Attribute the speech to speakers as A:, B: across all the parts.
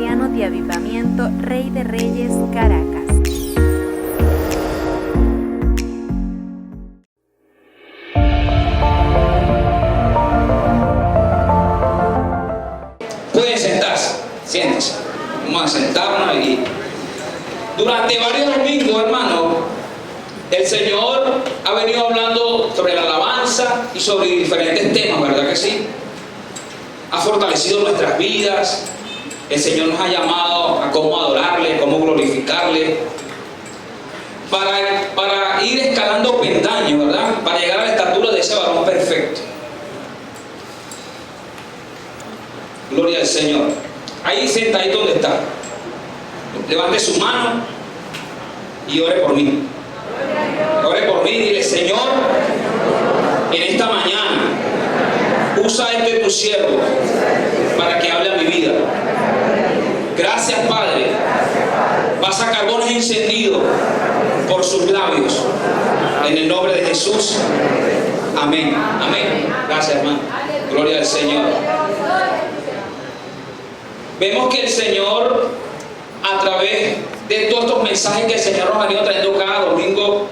A: Cristiano de Avivamiento Rey de Reyes, Caracas.
B: Pueden sentarse, siéntense. Vamos a sentarnos y durante varios domingos, hermano, el Señor ha venido hablando sobre la alabanza y sobre diferentes temas, ¿verdad que sí? Ha fortalecido nuestras vidas. El Señor nos ha llamado a cómo adorarle, cómo glorificarle, para ir escalando peldaños, ¿verdad? Para llegar a la estatura de ese varón perfecto. Gloria al Señor. Ahí sentadito donde está. Levante su mano y ore por mí. Ore por mí y dile: Señor, en esta mañana usa tu siervo para que hable a mi vida. Gracias, Padre. Vas a carbones encendidos por sus labios. En el nombre de Jesús. Amén. Amén. Gracias, hermano. Gloria al Señor. Vemos que el Señor, a través de todos estos mensajes que el Señor nos ha venido trayendo cada domingo,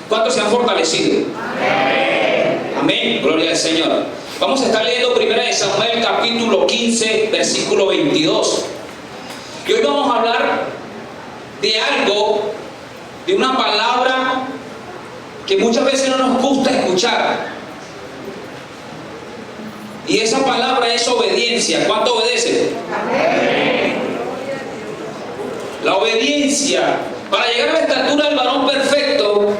B: ¿cuántos se han fortalecido? Amén. Amén. Gloria al Señor. Vamos a estar leyendo 1 Samuel capítulo 15, versículo 22. Y hoy vamos a hablar de algo, de una palabra que muchas veces no nos gusta escuchar. Y esa palabra es obediencia. ¿Cuánto obedece? Amén. La obediencia. Para llegar a la estatura del varón perfecto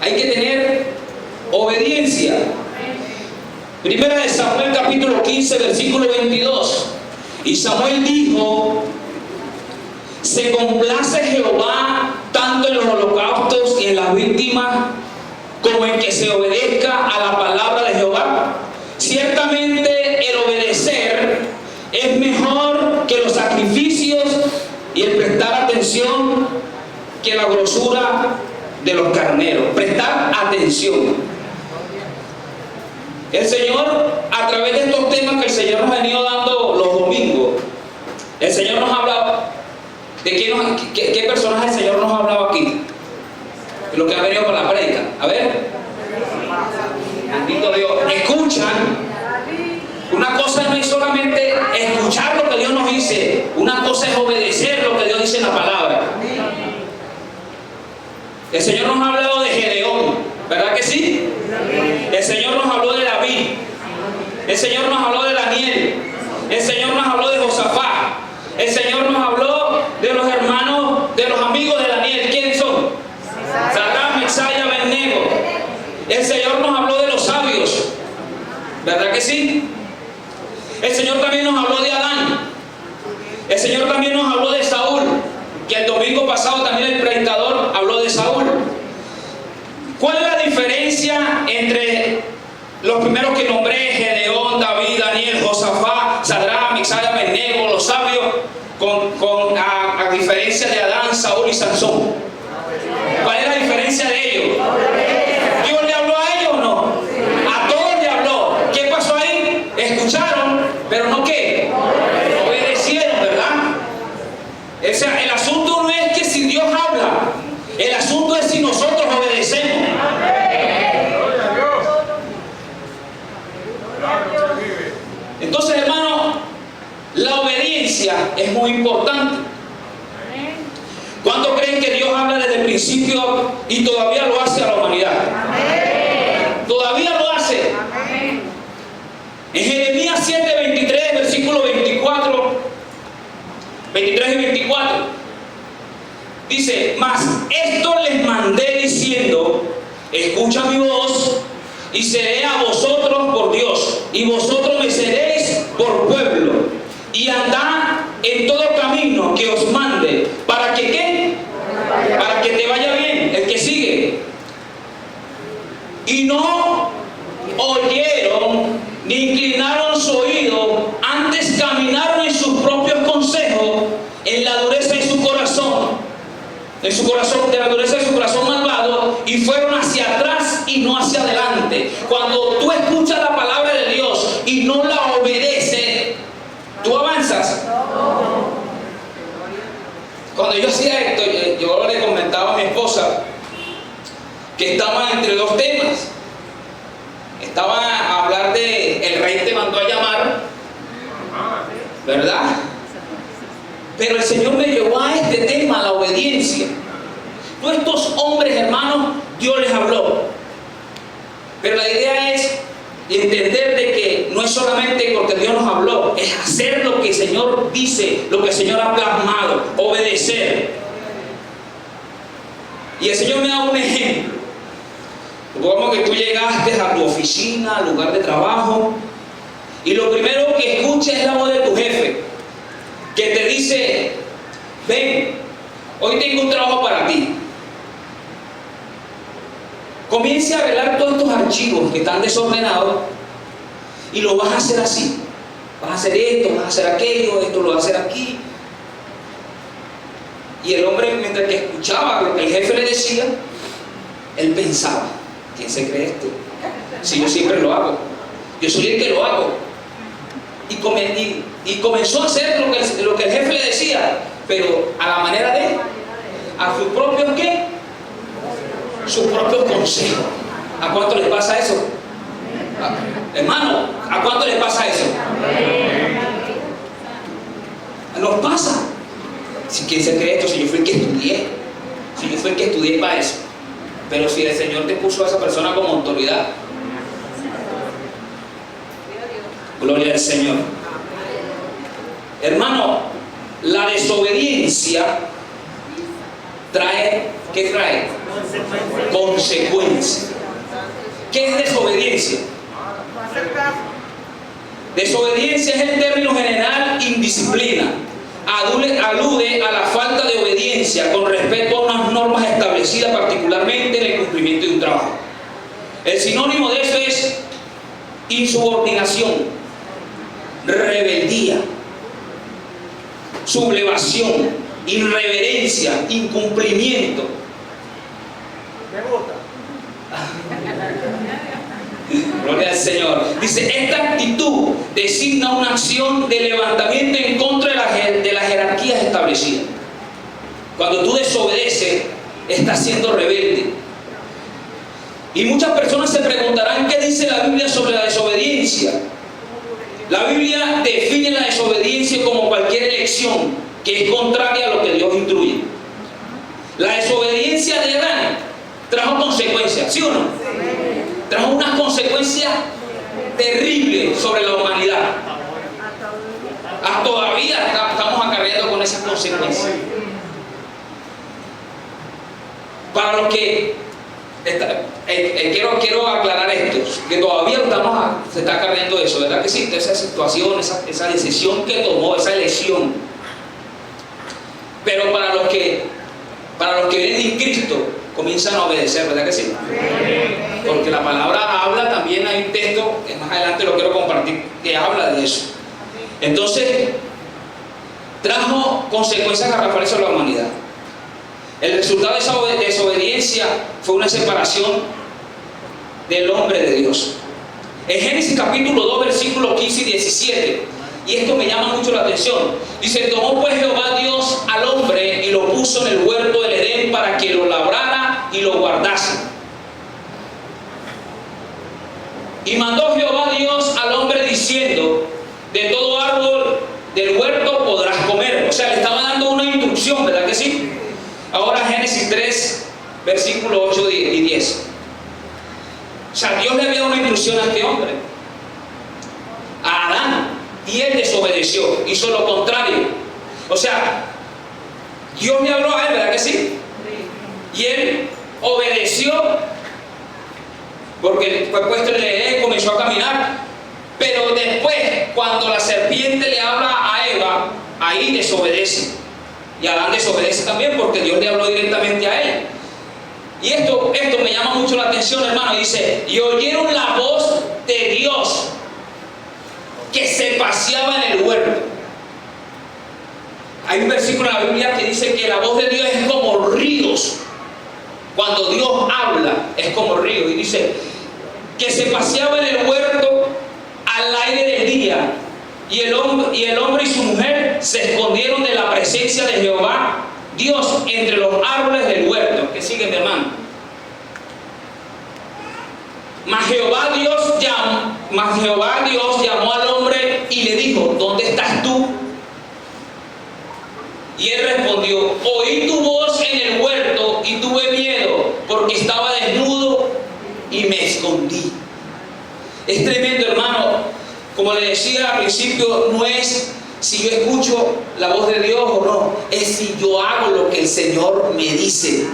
B: hay que tener obediencia. 1 Samuel capítulo 15, versículo 22. Y Samuel dijo: se complace Jehová tanto en los holocaustos y en las víctimas como en que se obedezca a la palabra de Jehová. Ciertamente el obedecer es mejor que los sacrificios y el prestar atención que la grosura de los carneros. Prestar atención. El Señor, a través de estos temas que el Señor nos ha venido dando los domingos, el Señor nos ha hablado de qué personaje el Señor nos ha hablado aquí, de lo que ha venido con la prédica. A ver, bendito Dios. Escuchan. Una cosa no es solamente escuchar lo que Dios nos dice, una cosa es obedecer lo que Dios dice en la palabra. El Señor nos ha hablado de Gedeón, ¿verdad que sí? El Señor nos habló de David. El Señor nos habló de Daniel. El Señor nos habló de Josafat. El Señor nos habló de los hermanos, de los amigos de Daniel. ¿Quiénes son? Sadrach, Mesach y Abednego. El Señor nos habló de los sabios, ¿verdad que sí? El Señor también nos habló de Adán. El Señor también nos habló de Saúl, que el domingo pasado también el predicador habló de Saúl. ¿Cuál es la diferencia entre los primeros que nombré, Gedeón, David, Daniel, Josafat, Sadrach, Mesach y Abednego, los sabios, a diferencia de Adán, Saúl y Sansón? ¿Cuál es la diferencia de ellos? ¿Dios le habló a ellos o no? A todos le habló. ¿Qué pasó ahí? Escucharon, pero no ¿qué? Obedecieron, ¿verdad? O sea, el asunto no es que si Dios habla, el asunto es si nosotros obedecemos. Entonces, hermano, la obediencia es muy importante. ¿Cuántos creen que Dios habla desde el principio y todavía lo hace a la humanidad? Todavía lo hace. En Jeremías 7, 23, versículo 24, 23 y 24, dice: mas esto les mandé diciendo, escucha mi voz, y seré a vosotros por Dios, y vosotros me seréis por pueblo, y andad en todo camino que os mande, para que ¿qué? Para que te vaya bien. El que sigue. Y no oyeron ni inclinaron su oído, antes caminaron en sus propios consejos, en la dureza de su corazón, de la dureza de su corazón malvado, y fueron hacia atrás y no hacia adelante. Cuando tú escuchas la palabra de Dios y no la obedeces, ¿tú avanzas? No. Cuando yo hacía esto, yo le comentaba a mi esposa que estaba entre dos temas. Estaba a hablar de el rey te mandó a llamar, ¿verdad? Pero el Señor me llevó a este tema, la obediencia. Todos estos hombres, hermanos, Dios les habló. Pero la idea es entender de que no es solamente porque Dios nos habló, es hacer lo que el Señor dice, lo que el Señor ha plasmado, obedecer. Y el Señor me da un ejemplo. Supongamos que tú llegaste a tu oficina, al lugar de trabajo, y lo primero que escuchas es la voz de tu jefe, que te dice: ven, hoy tengo un trabajo para ti. Comience a arreglar todos estos archivos que están desordenados y lo vas a hacer así. Vas a hacer esto, vas a hacer aquello, esto lo vas a hacer aquí. Y el hombre, mientras que escuchaba lo que el jefe le decía, él pensaba: ¿quién se cree esto? Si yo siempre lo hago, yo soy el que lo hago. Y comenzó a hacer lo que el jefe le decía, pero a la manera de, a sus propios ¿qué? Sus propios consejos. ¿A cuánto les pasa eso? Hermano, ¿a cuánto les pasa eso? Nos pasa. Si quién se cree esto, si yo fui el que estudié, si yo fui el que estudié para eso. Pero si el Señor te puso a esa persona como autoridad, gloria al Señor. Hermano, la desobediencia trae, ¿qué trae? Consecuencia. ¿Qué es desobediencia? Desobediencia es el término general indisciplina. Alude a la falta de obediencia con respecto a unas normas establecidas, particularmente en el cumplimiento de un trabajo. El sinónimo de eso es insubordinación, rebeldía, sublevación, irreverencia, incumplimiento.
C: Me gusta.
B: Gloria al Señor. Dice: esta actitud designa una acción de levantamiento en contra de las jerarquías establecidas. Cuando tú desobedeces, estás siendo rebelde. Y muchas personas se preguntarán: ¿qué dice la Biblia sobre la desobediencia? La Biblia define la desobediencia como cualquier elección que es contraria a lo que Dios instruye. La desobediencia de Adán trajo consecuencias, ¿sí o no? Trajo unas consecuencias terribles sobre la humanidad. Hasta todavía estamos acarreando con esas consecuencias. Para los que quiero aclarar esto, que todavía se está acarreando eso, ¿verdad que sí? Esa situación, esa decisión que tomó, esa elección. Pero para los que vienen en Cristo, comienzan a obedecer, ¿verdad que sí? Porque la palabra habla, también hay un texto que más adelante lo quiero compartir, que habla de eso. Entonces, trajo consecuencias garrafales sobre la humanidad. El resultado de esa desobediencia fue una separación del hombre de Dios. En Génesis capítulo 2, versículos 15 y 17, y esto me llama mucho la atención. Dice: tomó pues Jehová Dios al hombre y lo puso en el huerto del Edén para que lo labrara y lo guardase. Y mandó Jehová Dios al hombre diciendo: de todo árbol del huerto podrás comer. O sea, le estaba dando una instrucción, ¿verdad que sí? Ahora Génesis 3, versículos 8 y 10. O sea, Dios le había dado una instrucción a este hombre, a Adán, y él desobedeció, hizo lo contrario. O sea, Dios le habló a él, ¿verdad que sí? Y él obedeció, porque fue puesto en el Edén, comenzó a caminar. Pero después, cuando la serpiente le habla a Eva, ahí desobedece. Y Adán desobedece también, porque Dios le habló directamente a él. Y esto me llama mucho la atención, hermano. Dice: y oyeron la voz de Dios que se paseaba en el huerto. Hay un versículo en la Biblia que dice que la voz de Dios es como ríos. Cuando Dios habla, es como ríos. Y dice que se paseaba en el huerto al aire del día. Y el hombre y su mujer se escondieron de la presencia de Jehová Dios entre los árboles del huerto. ¿Qué sigue, mi hermano? Mas Jehová Dios llamó al hombre y le dijo: ¿dónde estás tú? Y él respondió: oí tu voz en el huerto y tuve miedo, porque estaba desnudo y me escondí. Es tremendo, hermano. Como le decía al principio, no es si yo escucho la voz de Dios o no, es si yo hago lo que el Señor me dice.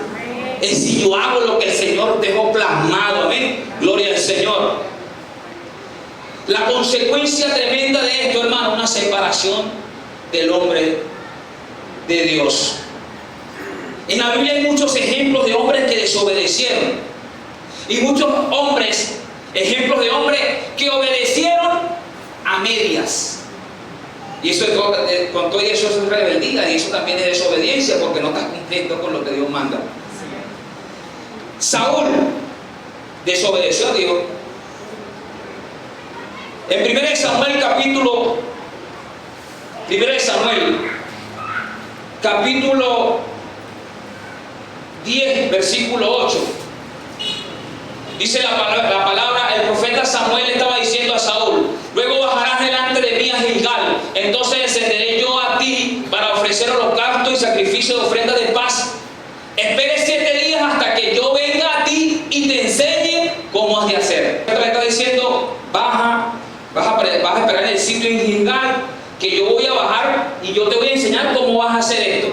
B: Es si yo hago lo que el Señor dejó plasmado. Amén. Gloria al Señor. La consecuencia tremenda de esto, hermano, una separación del hombre de Dios. En la Biblia hay muchos ejemplos de hombres que desobedecieron. Y muchos ejemplos de hombres que obedecieron a medias. Y eso con todo eso es rebeldía, y eso también es desobediencia, porque no estás cumpliendo con lo que Dios manda. Saúl desobedeció a Dios. En 1 Samuel capítulo 10, versículo 8, dice la palabra: el profeta Samuel estaba diciendo a Saúl: luego bajarás delante de mí a Gilgal, entonces descenderé yo a ti para ofrecer holocausto y sacrificio de ofrenda de paz. Espere 7 días hasta que yo venga a ti y te enseñe cómo has de hacer. Está diciendo: vas a esperar en el sitio en Gilgal, que yo voy a bajar y yo te voy a enseñar cómo vas a hacer esto.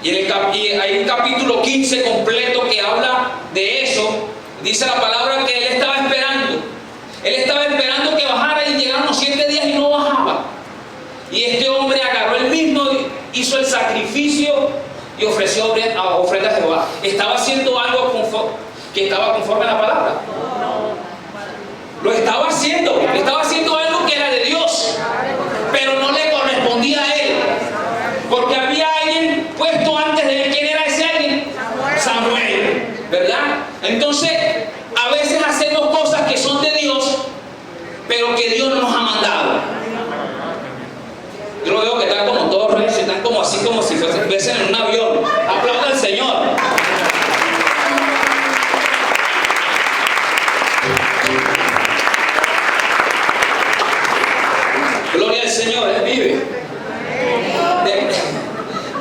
B: Y hay un capítulo 15 completo que habla de eso. Dice la palabra que él estaba esperando. Él estaba esperando que bajara, y llegaron los 7 días y no bajaba. Y este hombre agarró el mismo, hizo el sacrificio y ofreció ofrenda a Jehová. ¿Estaba haciendo algo que estaba conforme a la palabra? Lo estaba haciendo algo que era de Dios, pero no le correspondía a él, porque había alguien puesto antes de él. ¿Quién era ese alguien? Samuel, ¿verdad? Entonces, a veces hacemos cosas que son de Dios, pero que Dios no nos ha mandado. Yo lo veo que están como todos reyes, están como así, como si fuesen en un avión. Aplauda al Señor. Gloria al Señor, Él vive.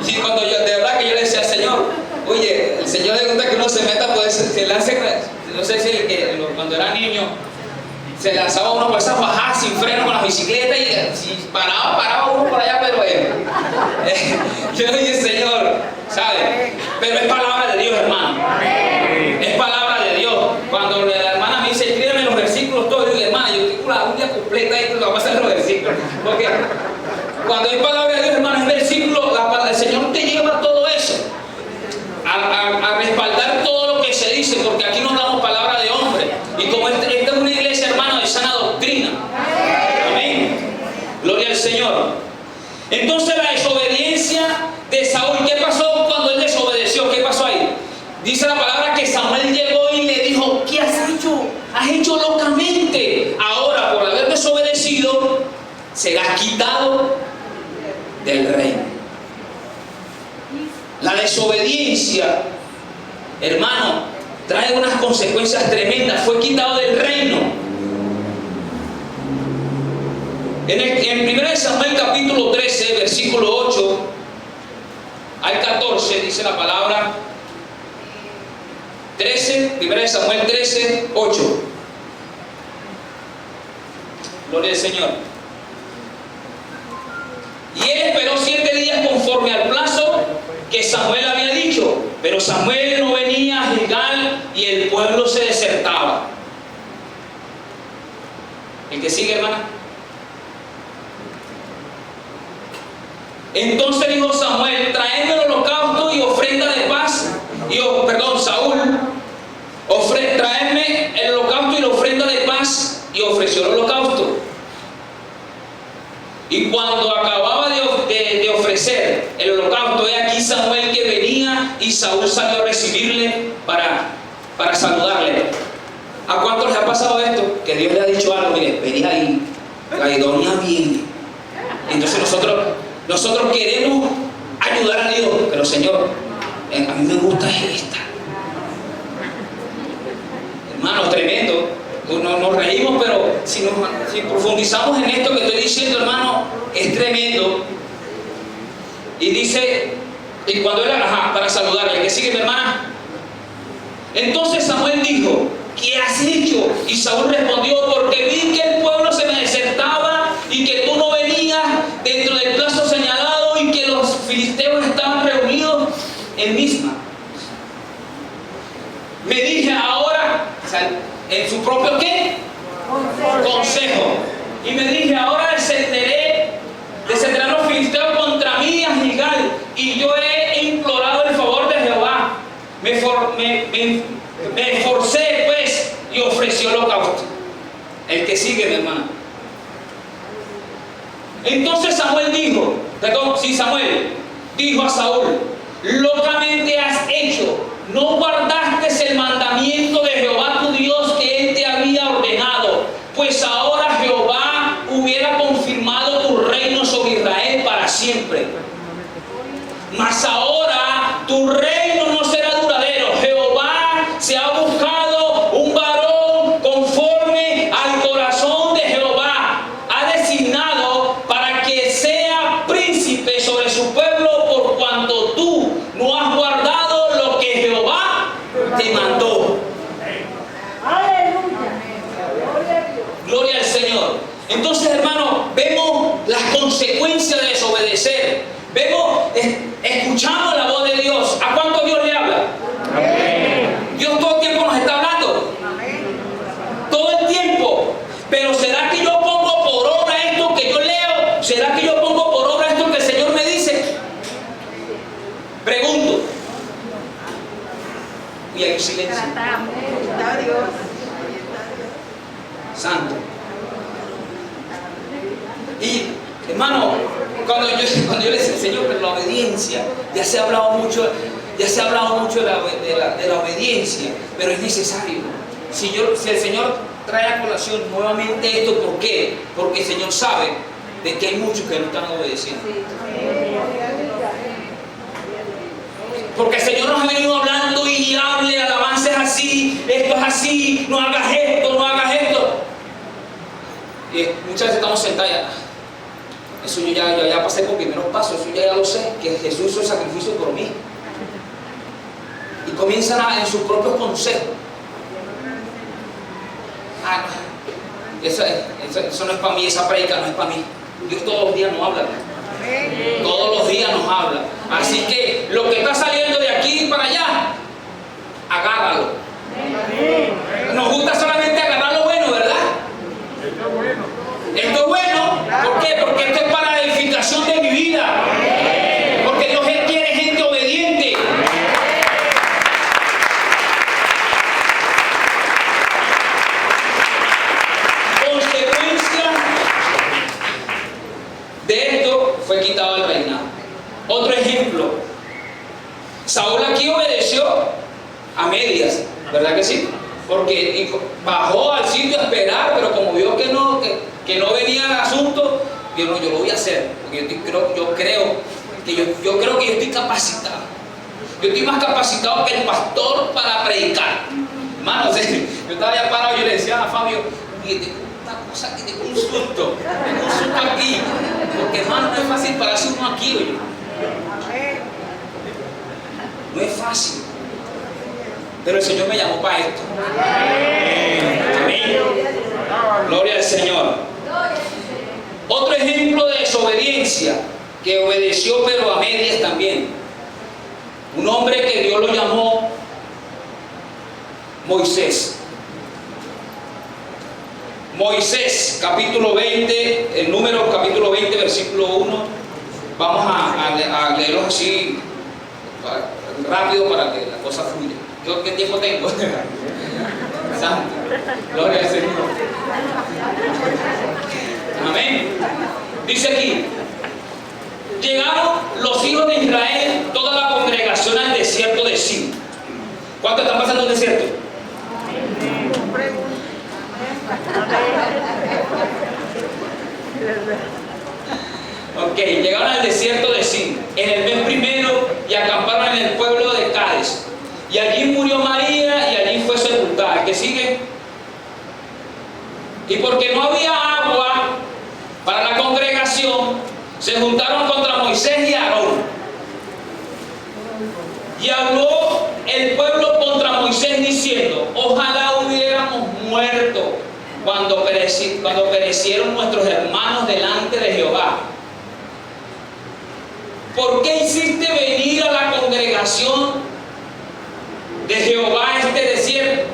B: Y cuando de verdad que yo le decía al Señor: oye, el Señor le gusta que uno se meta, pues se lance. No sé si cuando era niño se lanzaba uno por esas bajadas sin freno con las bicicletas, y si paraba uno por allá, pero yo le dije: Señor, ¿sabe? Pero es palabra de Dios, hermano. Es palabra de Dios. Cuando la hermana me dice: escríbeme los versículos todos, yo digo: hermana, yo tengo la Biblia completa y lo voy a hacer los versículos. Porque cuando hay palabra de Dios, hermano, es versículo, el Señor te lleva todo eso a respaldar todo lo que se dice, porque aquí no damos palabra de hombre. Y como esta es una iglesia, hermano, de sana doctrina. Amén. Gloria al Señor. Entonces, la desobediencia de Saúl. ¿Qué pasó cuando él desobedeció? ¿Qué pasó ahí? Dice la palabra que Samuel llegó y le dijo: ¿qué has hecho? Has hecho locamente. Ahora, por haber desobedecido, serás quitado del reino. La desobediencia, hermano, trae unas consecuencias tremendas. Fue quitado del reino. En 1 Samuel capítulo 13, versículo 8 al 14, dice la palabra. 1 Samuel 13, 8. Gloria al Señor. Y él esperó 7 días conforme al plazo que Samuel había dicho, pero Samuel no venía a Gilgal y el pueblo se desertaba. ¿El que sigue, hermana? Entonces dijo Samuel: traedme el holocausto y ofrenda de paz. Saúl, traedme el holocausto y la ofrenda de paz, y ofreció el holocausto. Y cuando acababa de ofrecer el holocausto, he aquí Samuel que venía, y Saúl salió a recibirle para saludarle. ¿A cuántos les ha pasado esto? Que Dios le ha dicho algo: mire, vení ahí, la idónea viene. Entonces nosotros queremos ayudar a Dios, pero Señor, a mí me gusta esta. Hermano, tremendo. Nos reímos, pero si profundizamos en esto que estoy diciendo, hermano, es tremendo. Y dice, y cuando él para saludarle, que sigue mi hermana. Entonces Samuel dijo, ¿qué has hecho? Y Saúl respondió, porque vi que el pueblo se me desertaba y que tú no venías dentro del plazo señalado y que los filisteos estaban reunidos en Misma. Me dije ahora, o sea, en su propio ¿qué? Consejo. Y me dije, ahora descenderán los filisteos contra mí a Gilgal, y yo he implorado el favor de Jehová. Me esforcé pues y ofreció holocausto. El que sigue, mi hermana. Entonces Samuel dijo a Saúl, locamente has hecho, no guardaste el mandamiento de Jehová tu Dios que él te había ordenado, pues ahora Jehová hubiera confirmado tu reino sobre Israel para siempre. Mas ahora tu reino no será duradero. Jehová se ha buscado un varón conforme al corazón de Jehová. Ha designado para que sea príncipe sobre su pueblo, por cuanto tú no has guardado lo que Jehová te mandó. Gloria al Señor. Entonces, hermano, vemos las consecuencias de desobedecer. Escuchamos la voz de Dios. ¿A cuánto Dios le habla? Amén. Dios todo el tiempo nos está hablando. Amén. Todo el tiempo. Pero ¿será que yo pongo por obra esto que yo leo? ¿Será que yo pongo por obra esto que el Señor me dice? Pregunto. Y hay silencio. Santo. Y hermano, cuando yo les enseño que la obediencia, ya se ha hablado mucho de la obediencia, pero es necesario. Si el Señor trae a colación nuevamente esto, ¿por qué? Porque el Señor sabe de que hay muchos que no están obedeciendo. Porque el Señor nos ha venido hablando y hable, alabanza es así, esto es así, no hagas esto, no hagas esto. Y muchas veces estamos sentados ya. Eso yo ya pasé por primeros pasos, eso ya lo sé, que Jesús hizo el sacrificio por mí. Y comienzan en sus propios consejos. Eso no es para mí, esa predica no es para mí. Dios todos los días nos habla. Todos los días nos habla. Así que lo que está saliendo de aquí para allá, agárralo. Nos gusta solamente agarrar lo bueno, ¿verdad? Esto es bueno. ¿Por qué? Porque esto es para la edificación de mi vida. Porque Dios quiere gente obediente. Consecuencia de esto fue quitado el reinado. Otro ejemplo. Saúl aquí obedeció a medias, ¿verdad que sí? Porque bajó al sitio a esperar, pero como vio que no venía el asunto, yo lo voy a hacer, porque yo creo que yo estoy capacitado. Yo estoy más capacitado que el pastor para predicar. Hermano, yo estaba ya parado y yo le decía a Fabio, tengo una cosa que tengo un susto aquí, porque hermano, no es fácil pararse uno aquí, oye. No es fácil. Pero el Señor me llamó para esto. Amén. Gloria al Señor. Otro ejemplo de desobediencia, que obedeció pero a medias también. Un hombre que Dios lo llamó Moisés. Moisés, capítulo 20, el número capítulo 20, versículo 1. Vamos a leerlos así rápido para que la cosa fluya. ¿Qué tiempo tengo? Santo. Gloria al Señor. Amén. Dice aquí: llegaron los hijos de Israel, toda la congregación, al desierto de Sin. ¿Cuántos están pasando el desierto? Ok, llegaron al desierto de Sin en el mes primero porque no había agua para la congregación, se juntaron contra Moisés y Aarón. Y habló el pueblo contra Moisés diciendo: ojalá hubiéramos muerto cuando perecieron nuestros hermanos delante de Jehová. ¿Por qué hiciste venir a la congregación de Jehová a este desierto?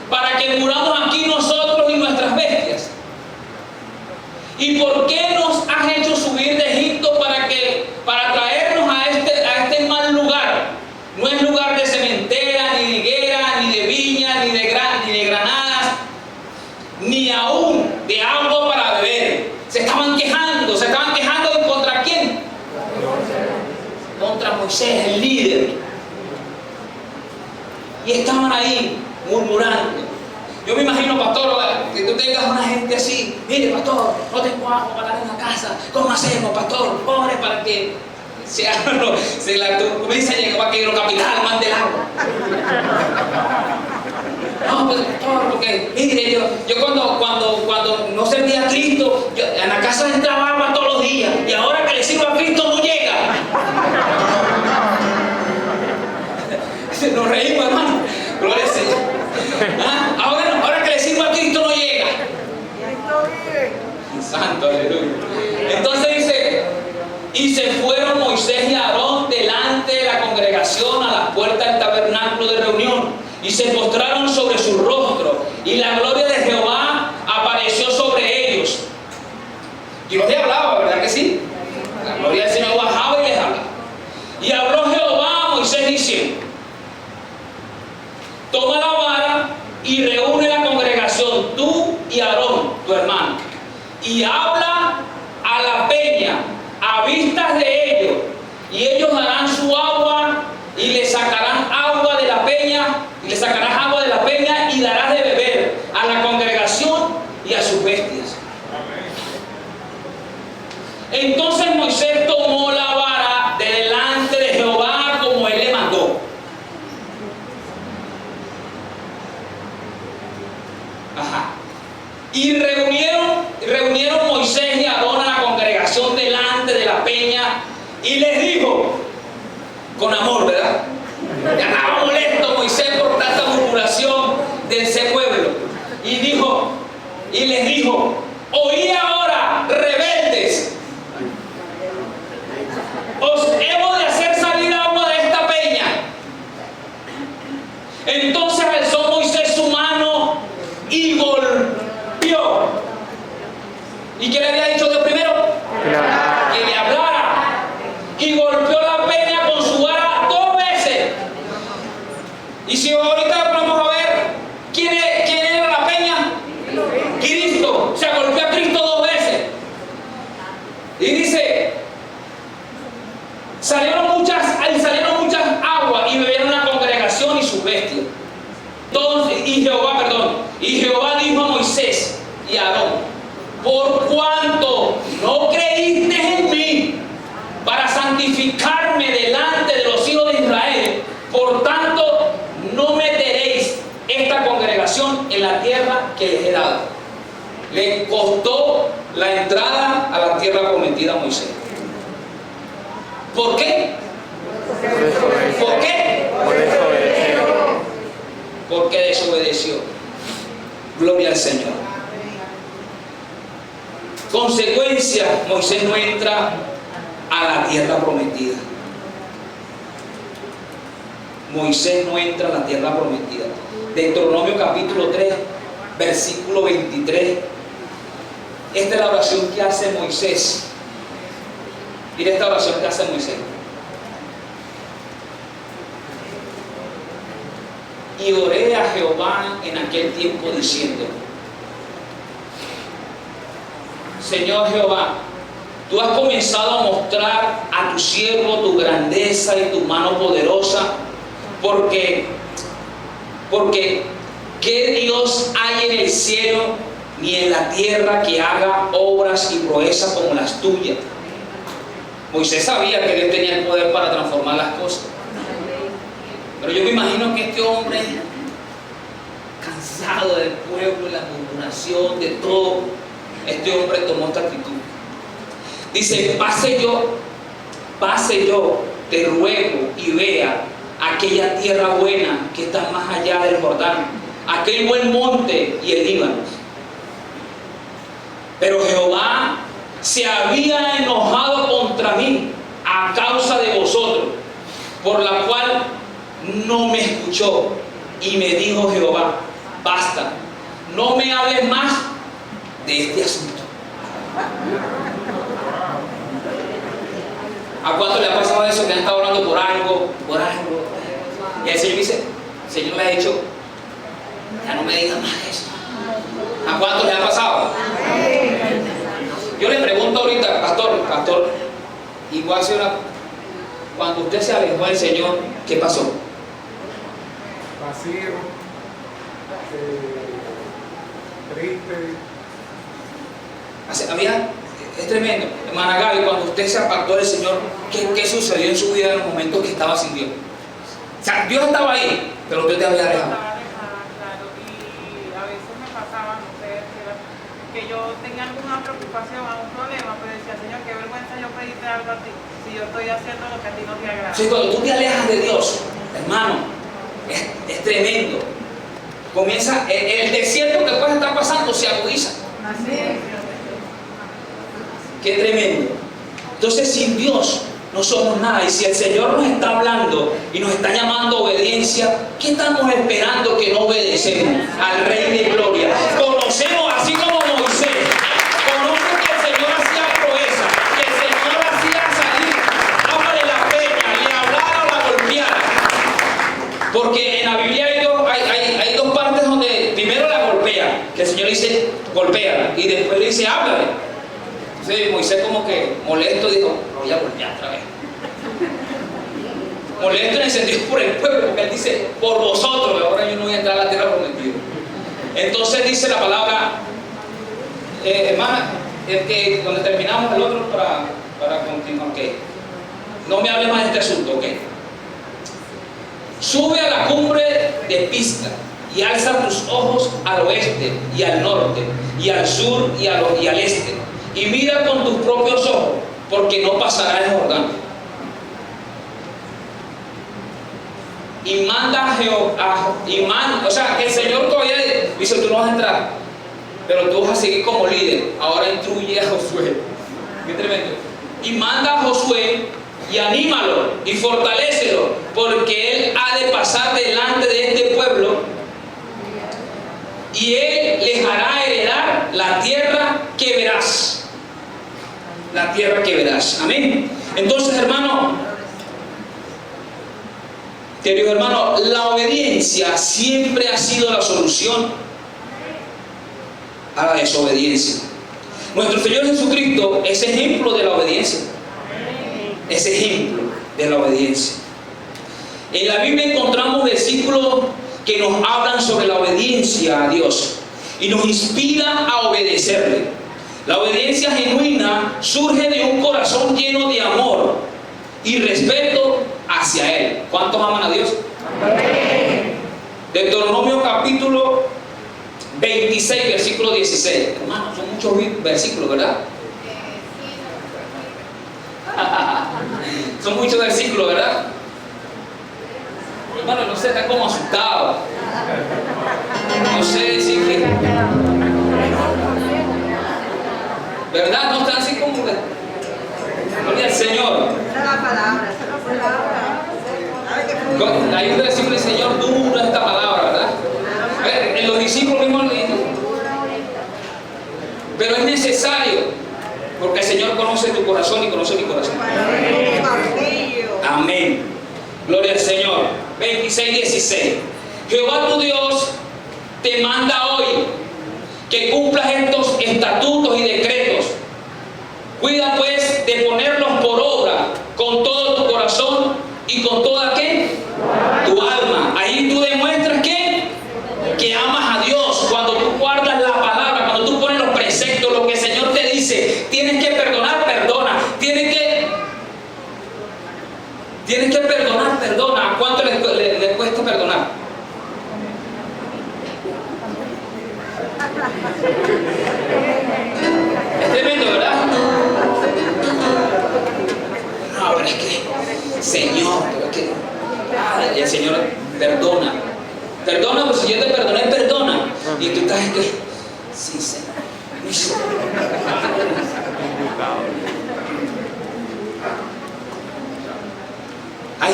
B: Para que muramos aquí nosotros y nuestras bestias. ¿Y por qué nos has hecho subir de Egipto para traernos a este mal lugar? No es lugar de cementera, ni de higuera, ni de viña, ni de granadas, ni aún de agua para beber. Se estaban quejando ¿contra quién? Contra Moisés, el líder. Y estaban ahí murmurando. Yo me imagino, pastor, que tú tengas una gente así: mire, pastor, no tengo agua para dar en la casa, ¿cómo hacemos, pastor? Ore para que comience a llegar, para que lo capital mande el agua. No, pues, pastor, porque mire, yo cuando no servía a Cristo, en la casa entraba agua todos los días, y ahora que le sirvo a Cristo no llega. Nos reímos, hermano. Gloria al Señor. Ahora que le sirvo a Cristo no llega. Santo, aleluya. Entonces dice: y se fueron Moisés y Aarón delante de la congregación a las puertas del tabernáculo de reunión, y se postraron sobre su rostro, y la gloria de Jehová apareció sobre ellos. Dios les hablaba, ¿verdad que sí? La gloria del Señor bajaba y les hablaba. Y habló Jehová a Moisés diciendo: toma la vara y reúne la congregación, tú y Aarón, tu hermano, y habla a la peña a vistas de ellos, y ellos darán su agua, y le sacarán agua de la peña, y le sacarás agua de la peña, y darás de beber a la congregación y a sus bestias. Entonces Moisés tomó la vara de delante de Jehová como él le mandó. Y reunieron Moisés y Aarón a la congregación delante de la peña, y les dijo, con amor, ¿verdad? Ya estaba molesto Moisés por tanta murmuración de ese pueblo. Y les dijo: oí ahora, rebeldes, os hemos de hacer salir agua de esta peña. Entonces alzó Moisés su mano y golpeó. ¿Y qué le había dicho Dios primero? Que le hablara. Y golpeó la peña con su vara 2 veces. Y si ahorita vamos a ver quién era la peña, Cristo. Se golpeó a Cristo 2 veces. Y dice: salieron muchas aguas y bebieron la congregación y sus bestias. Y Jehová dijo a Moisés y a Aarón: por cuanto no creíste en mí para santificarme delante de los hijos de Israel, por tanto no meteréis esta congregación en la tierra que les he dado. Le costó la entrada a la tierra prometida a Moisés. ¿Por qué? ¿Por qué? Porque desobedeció. Gloria al Señor. Consecuencia: Moisés no entra a la tierra prometida. Moisés no entra a la tierra prometida. Deuteronomio capítulo 3, versículo 23. Esta es la oración que hace Moisés. Mira esta oración que hace Moisés. Y oré a Jehová en aquel tiempo diciendo: Señor Jehová, tú has comenzado a mostrar a tu siervo tu grandeza y tu mano poderosa, porque ¿qué Dios hay en el cielo ni en la tierra que haga obras y proezas como las tuyas? Moisés sabía que Dios tenía el poder para transformar las cosas. Pero yo me imagino que este hombre, cansado del pueblo, la murmuración, de todo, este hombre tomó esta actitud. Dice, pase yo, te ruego y vea aquella tierra buena que está más allá del Jordán, aquel buen monte y el Líbano. Pero Jehová se había enojado contra mí a causa de vosotros, por la cual no me escuchó. Y me dijo Jehová, basta, no me hables más de este asunto. ¿A cuánto le ha pasado eso? Que han estado orando por algo, y el Señor dice, el Señor le ha dicho, ya no me digas más eso. ¿A cuánto le ha pasado? Yo le pregunto ahorita, pastor, igual si cuando usted se alejó del Señor, ¿qué pasó?
C: Vacío, triste.
B: Es tremendo. Hermana Gaby, cuando usted se apartó del Señor, ¿qué sucedió en su vida en los momentos que estaba sin Dios? O sea, Dios estaba ahí, pero usted te había alejado.
D: Claro, y a veces me pasaba, no sé, que yo tenía alguna preocupación, algún problema, pero decía, Señor, qué vergüenza yo pedirte algo a ti, si yo estoy haciendo lo que a ti no te agrada.
B: Sí, cuando tú te alejas de Dios, hermano, es tremendo. Comienza, el desierto que puedes estar pasando se agudiza.
D: Así es.
B: Qué tremendo. Entonces, sin Dios no somos nada. Y si el Señor nos está hablando y nos está llamando a obediencia, ¿qué estamos esperando que no obedecemos al Rey de Gloria? Conocemos, así como Moisés, conocen que el Señor hacía proezas, que el Señor hacía salir agua de la peña, le hablara o la golpeara. Porque en la Biblia hay dos partes donde primero la golpea, que el Señor dice golpea, y después le dice háblale. Entonces Moisés como que molesto dijo, voy a golpear otra vez. Molesto en el sentido por el pueblo, porque él dice, por vosotros, ahora yo no voy a entrar a la tierra prometida. Entonces dice la palabra, hermana, donde terminamos el otro para continuar, ok. No me hables más de este asunto, ok. Sube a la cumbre de Pisga y alza tus ojos al oeste y al norte y al sur y al este. Y mira con tus propios ojos, porque no pasará el Jordán. Y manda a Jehová, o sea, que el Señor todavía dice, tú no vas a entrar, pero tú vas a seguir como líder. Ahora instruye a Josué. Qué tremendo. Y manda a Josué y anímalo y fortalécelo, porque él ha de pasar delante de este pueblo y él les hará heredar la tierra que verás. La tierra que verás. Amén. Entonces, hermano, querido hermano, la obediencia siempre ha sido la solución a la desobediencia. Nuestro Señor Jesucristo es ejemplo de la obediencia. Es ejemplo de la obediencia. En la Biblia encontramos versículos que nos hablan sobre la obediencia a Dios y nos inspira a obedecerle. La obediencia genuina surge de un corazón lleno de amor y respeto hacia Él. ¿Cuántos aman a Dios? Amén. Deuteronomio capítulo 26, versículo 16. Hermanos, son muchos versículos, ¿verdad? Son muchos versículos, ¿verdad? Hermano, no sé, están como asustados. No sé decir que... ¿verdad? No están así como... Gloria al Señor.
D: Esa es la palabra,
B: Hay un versículo del Señor, dura esta palabra, ¿verdad? A ver, en los discípulos mismos lo dicen. Pero es necesario, porque el Señor conoce tu corazón y conoce mi corazón. Amén. Gloria al Señor. 26:16. Jehová tu Dios te manda hoy que cumplas estos estatutos y decretos. Cuida pues de ponerlos por obra con todo tu corazón y con toda ¿qué? Tu alma. Ahí tú demuestras que amas a Dios. Cuando tú guardas la palabra, cuando tú pones los preceptos, lo que el Señor te dice, tienes que perdonar, perdona. Tienes que perdonar, perdona. ¿A cuánto le cuesta perdonar?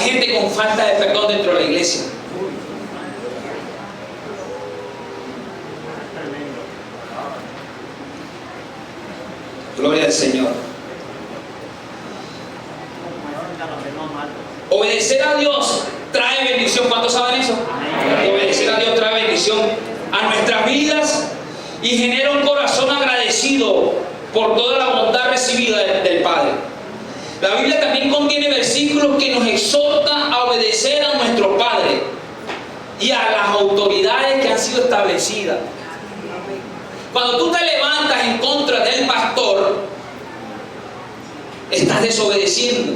B: gente con falta de perdón dentro de la iglesia. Gloria al Señor. Obedecer a Dios trae bendición. ¿Cuántos saben eso? Obedecer a Dios trae bendición a nuestras vidas y genera un corazón agradecido por toda la bondad recibida del Padre. La Biblia también contiene versículos que nos exhortan a obedecer a nuestro Padre y a las autoridades que han sido establecidas. Cuando tú te levantas en contra del pastor, estás desobedeciendo.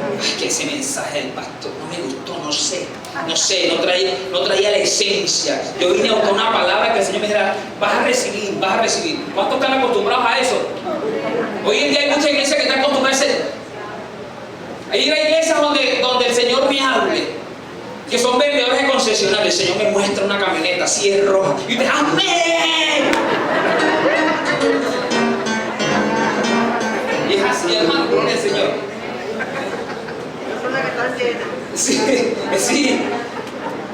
B: Ay, que ese mensaje del pastor no me gustó, no traía la esencia. Yo vine a buscar una palabra que el Señor me dijera, vas a recibir. ¿Cuántos están acostumbrados a eso? Hoy en día hay muchas iglesias que están acostumbradas a eso. Hay iglesias donde el Señor me hable, que son vendedores de concesionarios. El Señor me muestra una camioneta así es roja y te ¡amén! Y es así, hermano, gloria al Señor. Sí.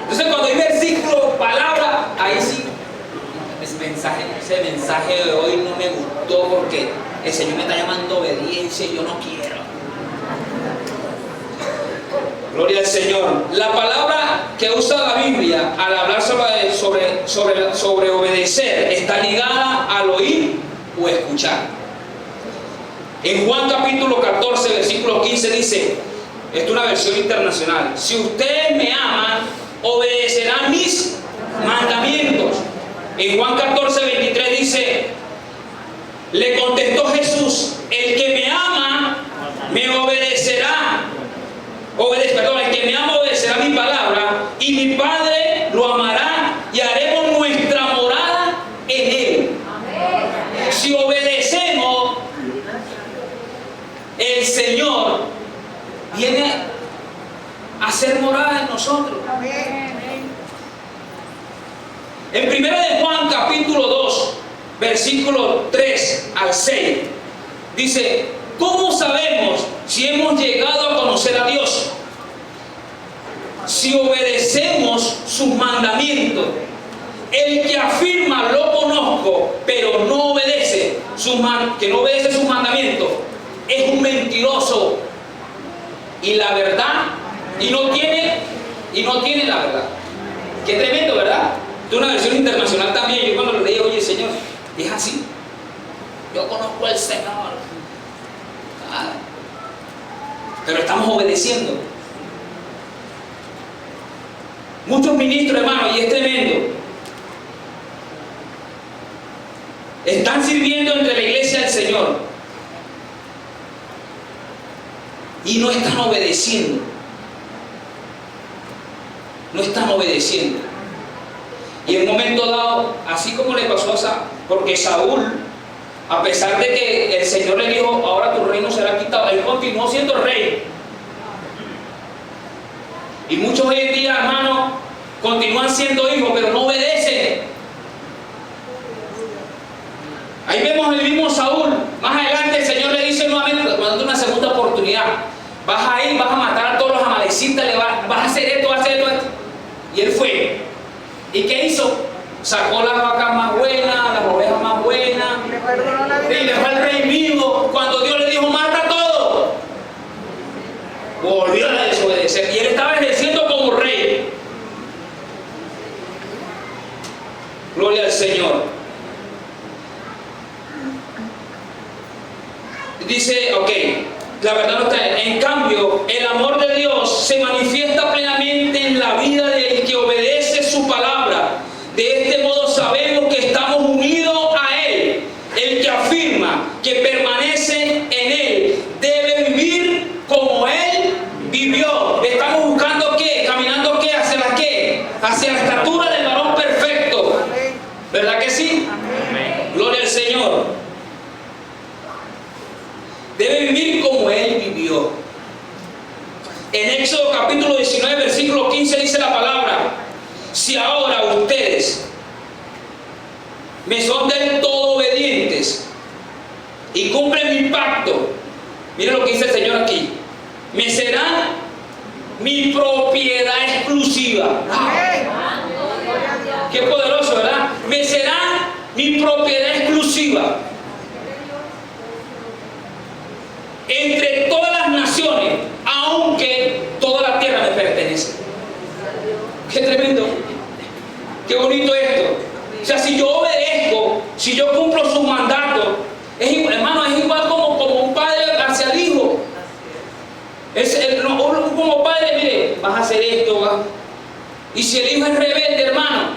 B: Entonces cuando hay versículo, palabra, ahí sí. Ese mensaje de hoy no me gustó porque el Señor me está llamando a obediencia y yo no quiero. Gloria al Señor. La palabra que usa la Biblia al hablar sobre obedecer está ligada al oír o escuchar. En Juan capítulo 14, versículo 15 dice, esta es una versión internacional: si ustedes me aman, obedecerán mis mandamientos. En Juan 14, 23 dice, le contestó Jesús, el que me ama, me obedecerá. El que me ama obedecerá mi palabra, y mi Padre lo amará, y haremos nuestra morada en él. Amén. Si obedecemos, el Señor viene a hacer morada en nosotros. Amén. En 1 de Juan capítulo 2, versículo 3 al 6, dice, ¿cómo sabemos si hemos llegado a conocer a Dios? Si obedecemos sus mandamientos. El que afirma lo conozco, pero no obedece sus mandamientos, es un mentiroso. Y la verdad, y no tiene la verdad. Qué tremendo, ¿verdad? De una versión internacional también. Yo cuando lo leí, oye, Señor, es así. Yo conozco al Señor. Pero estamos obedeciendo. Muchos ministros, hermanos, y es tremendo, están sirviendo entre la iglesia del Señor y no están obedeciendo. No están obedeciendo. Y en un momento dado, así como le pasó a Saúl, porque Saúl, a pesar de que el Señor le dijo, ahora tu reino será quitado, él continuó siendo rey. Y muchos hoy en día, hermanos, continúan siendo hijos, pero no obedecen. Ahí vemos el mismo Saúl. Más adelante el Señor le dice nuevamente, cuando una segunda oportunidad, vas a ir, vas a matar a todos los amalecitas, vas a hacer esto, vas a hacer esto. Y él fue. ¿Y qué hizo? Sacó las vacas más buenas, las ovejas más buenas, y dejó al rey vivo. Cuando Dios le dijo, mata todo, volvió a desobedecer. Y él estaba ejerciendo como rey. Gloria al Señor. Dice, ok, la verdad no está. En cambio, el amor de Dios se manifiesta plenamente en la vida del que obedece su palabra. De este modo sabemos que estamos unidos a Él. El que afirma que permanece en Él debe vivir como Él vivió. Estamos buscando ¿qué? Caminando ¿qué? ¿Hacia la qué? Hacia la estatura del varón perfecto. ¿Verdad que sí? Amén. Gloria al Señor. Debe vivir como Él vivió. En Éxodo capítulo 19, versículo 15 dice la palabra: si ahora ustedes me son del todo obedientes y cumplen mi pacto, miren lo que dice el Señor aquí, me serán mi propiedad exclusiva. Qué poderoso, ¿verdad? Me será mi propiedad exclusiva entre todas las naciones, aunque toda la tierra me pertenece. Qué tremendo, qué bonito esto. O sea, si yo obedezco, si yo cumplo su mandato, es igual, hermano, es igual como un padre hacia el hijo. Como padre, mire, vas a hacer esto, va. Y si el hijo es rebelde, hermano,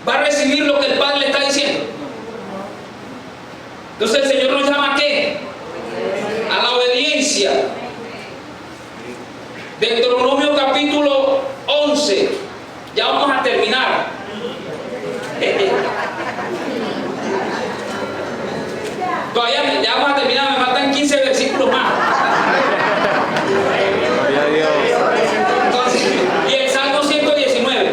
B: va a recibir lo que el padre le está diciendo. Entonces el Señor nos llama ¿a qué? A la obediencia. Deuteronomio capítulo 11. Ya vamos a terminar. Todavía ya vamos a terminar, me faltan 15 versículos más. Entonces, y el Salmo 119.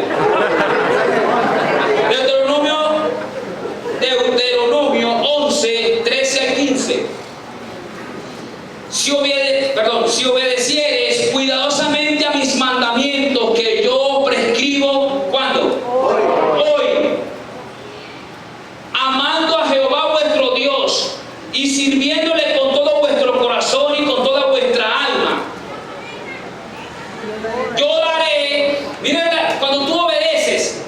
B: Deuteronomio 11, 13 al 15. Si obedecieres cuidadosamente a mis mandamientos que yo prescribo, ¿cuándo? Hoy. Amando a Jehová vuestro Dios y sirviéndole con todo vuestro corazón y con toda vuestra alma. Yo daré, miren, cuando tú obedeces,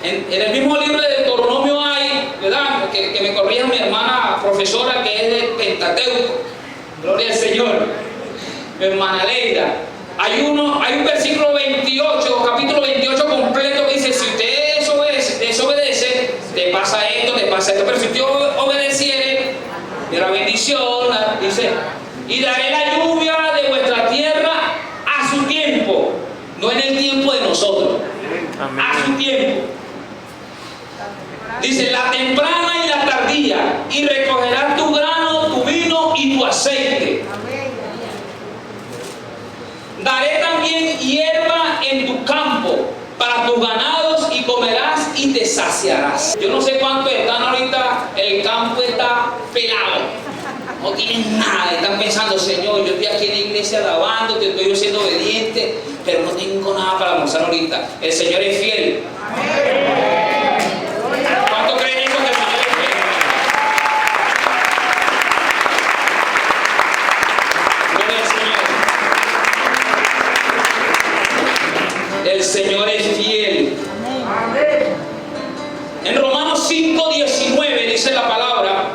B: en el mismo libro de Deuteronomio hay, ¿verdad? Que me corrija mi hermana profesora que es de Pentateuco, gloria al Señor, mi hermana Leida. Hay un versículo 28, capítulo 28 completo que dice: si usted desobedece, te pasa esto, pero si usted obedeciere, de la bendición, dice, y daré la lluvia de vuestra tierra a su tiempo, no en el tiempo de nosotros. Amén. A su tiempo. Dice, la temprana y la tardía, y recogerás tu grano, tu vino y tu aceite. Daré también hierba en tu campo para tus ganados, y comerás y te saciarás. Yo no sé cuántos están ahorita, el campo está pelado, no tienen nada, están pensando: Señor, yo estoy aquí en la iglesia alabando, te estoy siendo obediente, pero no tengo nada para almorzar ahorita. El Señor es fiel. ¿Cuántos creen eso, que el Señor es fiel? Gloria al Señor. El Señor es fiel. En Romanos 5:19 dice la palabra: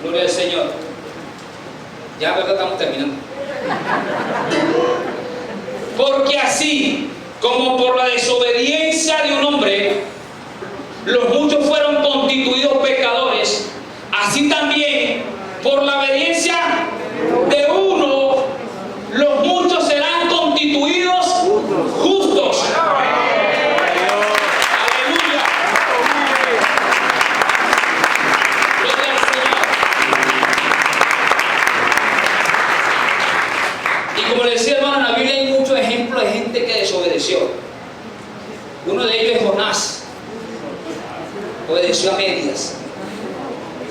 B: gloria al Señor. Ya, verdad, estamos terminando. Porque así como por la desobediencia de un hombre los muchos fueron constituidos pecadores, así también por la obediencia de uno los muchos serán constituidos justos. Aleluya. Gloria al Señor. Y como le decía, hermano, en la Biblia hay muchos ejemplos de gente que desobedeció. Uno de ellos es Jonás. Obedeció a medias.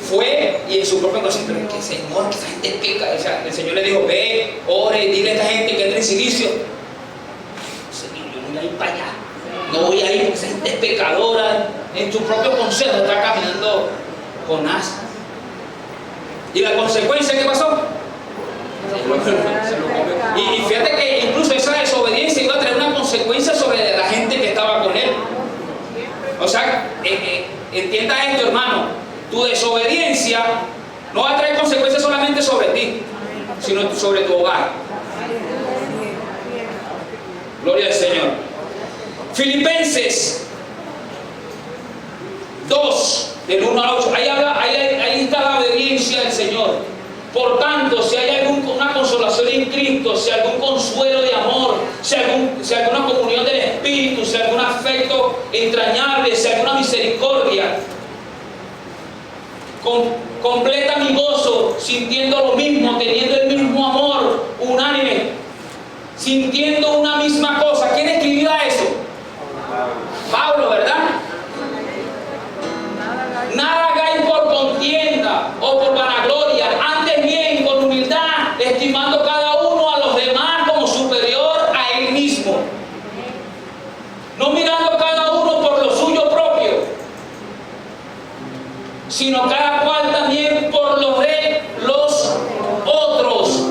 B: Fue y en su propio corazón: pero es que Señor, que esa gente peca. O sea, el Señor le dijo: ve, ore, dile a esta gente que entre en silicio. Señor, yo no voy a ir para allá, no voy a ir porque esa gente es pecadora. En su propio consejo está caminando Jonás. ¿Y la consecuencia qué pasó? Se lo comió. Y fíjate que incluso esa desobediencia iba a traer una consecuencia sobre la gente que estaba con él. O sea, entienda esto, hermano. Tu desobediencia no va a traer consecuencias solamente sobre ti, sino sobre tu hogar. Gloria al Señor. Filipenses 2, del 1 al 8. Ahí está la obediencia del Señor. Por tanto, si hay alguna consolación en Cristo, si hay algún consuelo de amor, si alguna comunión del Espíritu, si algún afecto entrañable, si alguna misericordia, completa mi gozo, sintiendo lo mismo, teniendo el mismo amor, unánime, sintiendo una misma cosa. ¿Quién escribía eso? Pablo, ¿verdad? Nada hagáis por contienda o por sino cada cual también por los de los otros.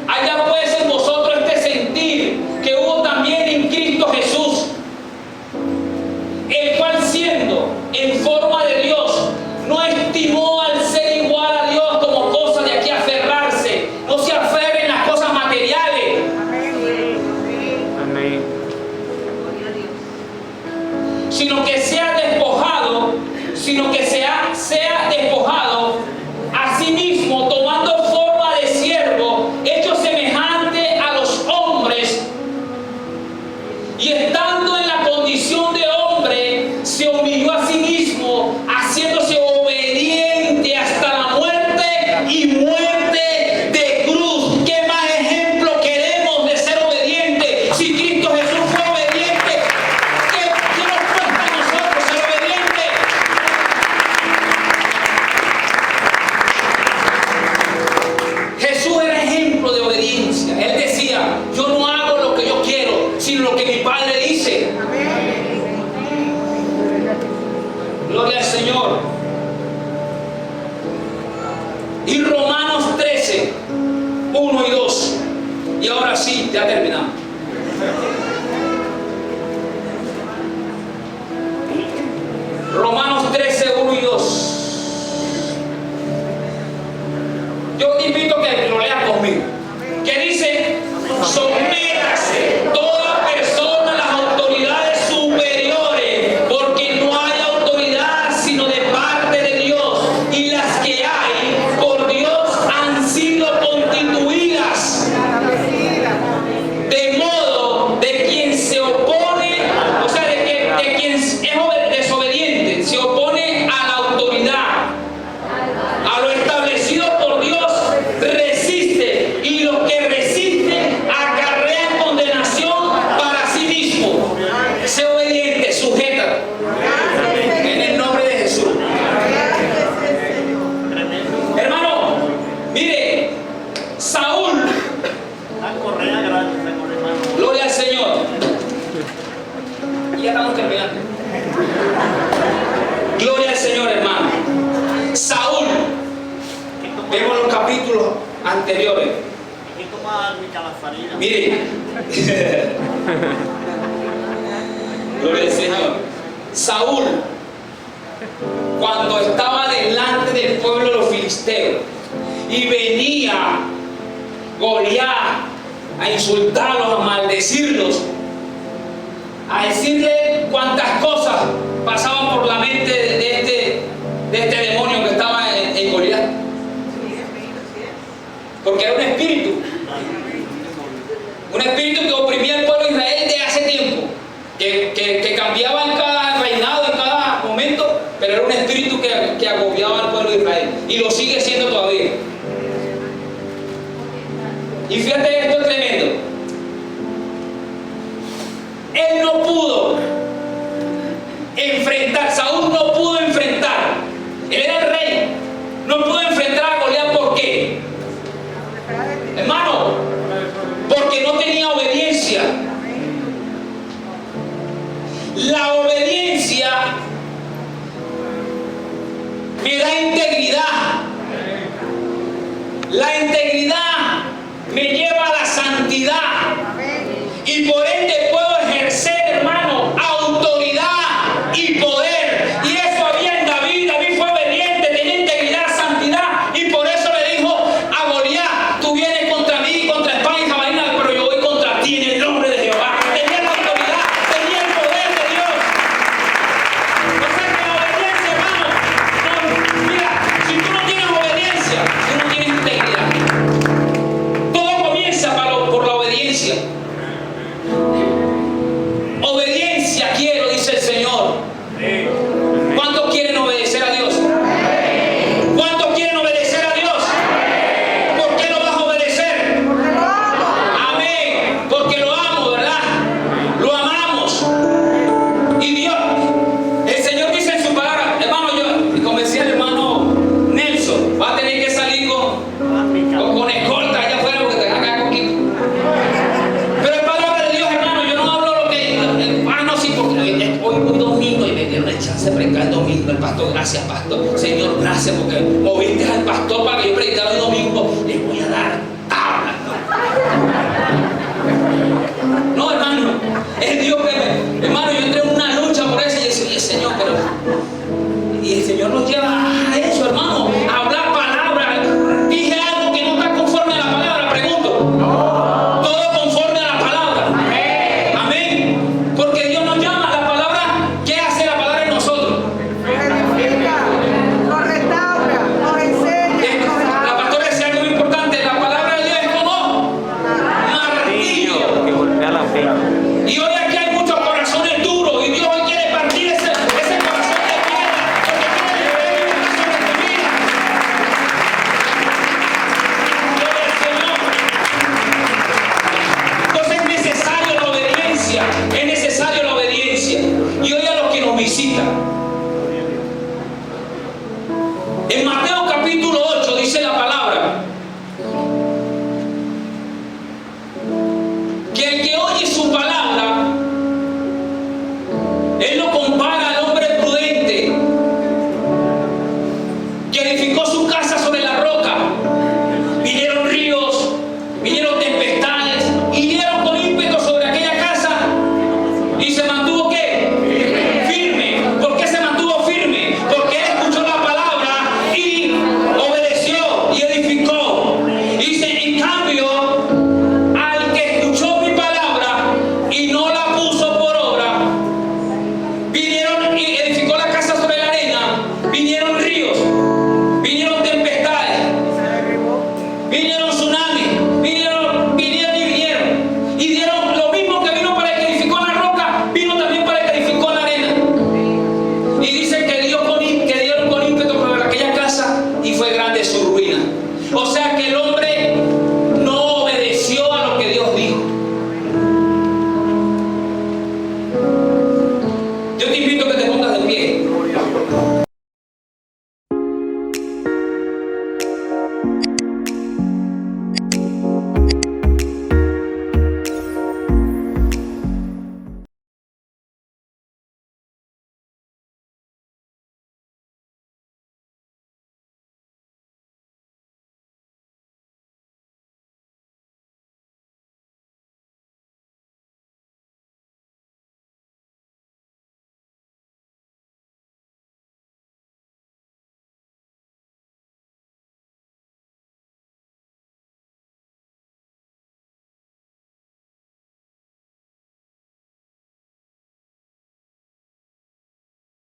B: Haya pues en vosotros este sentir que hubo también en Cristo Jesús, el cual siendo en forma de Dios, no estimó al ser igual a Dios como cosa de aquí aferrarse. No se aferren las cosas materiales.
C: Amén.
B: Sino que sea despojado a sí mismo, tomando forma de siervo, hecho semejante a los hombres, y estando en la condición de hombre, se humilló a sí mismo, haciéndose obediente hasta la muerte y muerte de cruz. ¿Qué más ejemplo queremos de ser obediente? Si Cristo Jesús fue obediente, ¿qué nos cuesta a nosotros ser obedientes? Jesús era ejemplo de obediencia. Él decía: yo no hago lo que yo quiero, sino lo que mi Padre dice. Gloria al Señor. Y Romanos 13, 1 y 2. Y ahora sí, ya terminamos. Romanos 13, 1 y 2. Yo te invito a que lo leas conmigo. Que dice: sométase toda persona a las autoridades superiores, porque no hay autoridad sino de parte de Dios, y las que hay por Dios han sido constituidas. De modo de quien se opone, o sea, de quien es desobediente, se opone a la autoridad, a lo establecido por Dios, resiste, y los que resisten acarrean condenación para sí mismo. Sé obediente, sujeta en el nombre de Jesús. Hermano, mire, Saúl, gloria al Señor. Y ya estamos terminando. Gloria al Señor, hermano. Saúl, vemos los capítulos anteriores. Mire, gloria al Señor. Saúl, cuando estaba delante del pueblo de los filisteos y venía Goliat a insultarlos, a maldecirlos, a decirle cuántas cosas pasaban por la mente de este demonio que estaba en Goliat. Porque era un espíritu que oprimía al pueblo de Israel de hace tiempo, que cambiaba en cada reinado, en cada momento, pero era un espíritu que agobiaba al pueblo de Israel, y lo sigue siendo todavía. Y fíjate, esto es tremendo. Él no pudo enfrentar, Saúl no pudo enfrentar, él era el rey, no pudo enfrentar a Goliat. ¿Por qué? Hermano, porque no tenía obediencia. La obediencia me da integridad. La integridad me lleva a la santidad, y por ende puedo ejercer, hermano, autoridad y poder. Y eso había en David. David fue obediente, tenía integridad, santidad, y por eso le dijo a Goliat: tú vienes contra mí y contra espada y jabalina, pero yo voy contra ti en el nombre de Jehová. Tenía la autoridad, tenía el poder de Dios. O sea que la obediencia, hermano, no, mira, si tú no tienes obediencia, tú no tienes integridad. Todo comienza por la obediencia. se predicar el domingo. El pastor, gracias pastor. Señor, gracias porque moviste al pastor para que yo predicara el domingo. Le voy a dar tablas. No, hermano, es Dios que hermano, yo entré en una lucha por eso y decía, oye, Señor, pero... Y el Señor nos lleva a eso, hermano, a hablar palabras. Dije algo que no está conforme a la palabra, pregunto. Todo conforme a la palabra. Amén. Porque Dios nos llama a la palabra. ¿Qué hace la palabra en nosotros?
E: Nos restaura, nos enseña.
B: La pastora decía algo muy importante. La palabra de Dios es como martillo.
C: Que golpea la fe.
B: Y hoy aquí hay muchos corazones duros y Dios hoy quiere partir ese corazón de piedra porque quiere vivir un corazón de vida. Gloria al Señor. Entonces es necesario la obediencia, es necesario la obediencia. Y hoy a los que nos visitan. En Mateo capítulo 8 dice la palabra que el que oye su palabra, él lo compara al hombre prudente que edificó su casa sobre la roca. Vinieron ríos, vinieron tempestades y dieron con ímpetu sobre aquella casa y se mantuvo ¿qué? Firme. ¿Por qué se mantuvo firme? Porque él escuchó la palabra y obedeció y edificó. Dice, en cambio, al que escuchó mi palabra y no la puso por obra, vinieron y edificó la casa sobre la arena, vinieron ríos, vinieron tempestades, vinieron tsunamis, vinieron y dieron lo mismo que vino para el que edificó en la roca, vino también para el que edificó en la arena. Y dice que dieron con ímpetu sobre aquella casa y fue grande su ruina. O sea que el hombre no obedeció a lo que Dios dijo. Yo te invito a que